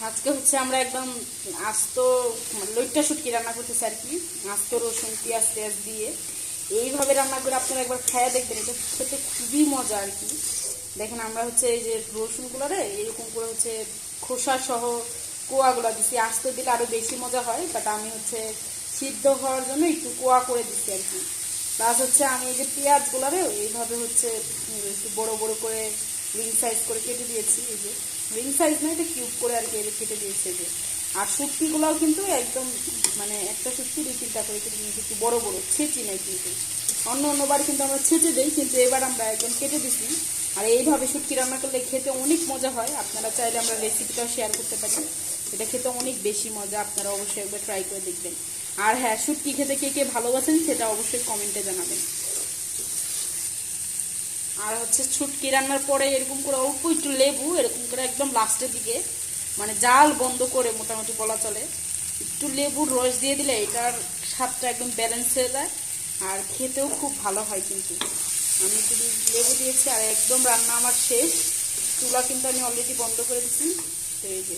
আজকে হচ্ছে আমরা একদম আস্ত লইট্টা শুটকি রান্না করতেছি আর কি। আস্ত রসুন পেঁয়াজ টেয়াজ দিয়ে এইভাবে রান্না করে আপনারা একবার খায়া দেখবেন, এটা খেতে খুবই মজা আর কি। দেখেন আমরা হচ্ছে এই যে রসুনগুলো রে এরকম করে হচ্ছে খোসা সহ কোয়াগুলো দিচ্ছি। আস্ত দিলে আরও বেশি মজা হয়, বাট আমি হচ্ছে সিদ্ধ হওয়ার জন্য একটু কোয়া করে দিচ্ছি আর কি। প্লাস হচ্ছে আমি এই যে পেঁয়াজগুলো রে এইভাবে হচ্ছে একটু বড় বড় করে রিং সাইজ করে কেটে দিয়েছি। এই যে রিং সাইজ নয়, এটা কিউব করে আর কি কেটে দিয়েছে যে। আর শুটকিগুলোও কিন্তু একদম মানে একটা শুটকি 2-3টা করে কেটে নিয়েছি, একটু বড় বড় ছেঁচি নাই কিন্তু। অন্যবার কিন্তু আমরা ছেঁচে দিই, কিন্তু এবার আমরা একদম কেটে দিছি। আর এইভাবে শুটকি রান্না করলে খেতে অনেক মজা হয়। আপনারা চাইলে আমরা রেসিপিটাও শেয়ার করতে পারি, এটা খেতে অনেক বেশি মজা। আপনারা অবশ্যই একবার ট্রাই করে দেখবেন। আর হ্যাঁ, শুটকি খেতে কে কে ভালোবাসেন সেটা অবশ্যই কমেন্টে জানাবেন। আর হচ্ছে শুটকি রান্নার পরে এরকম করে অল্প একটু লেবু এরকম করে একদম লাস্টের দিকে, মানে জাল বন্ধ করে মোটামুটি বলা চলে, একটু লেবুর রস দিয়ে দিলে এটার স্বাদটা একদম ব্যালেন্স হয়ে যায় আর খেতেও খুব ভালো হয় কিন্তু। আমি একটু লেবু দিয়েছি আর একদম রান্না আমার শেষ। চুলা কিন্তু আমি অলরেডি বন্ধ করে দিচ্ছি। তো এই যে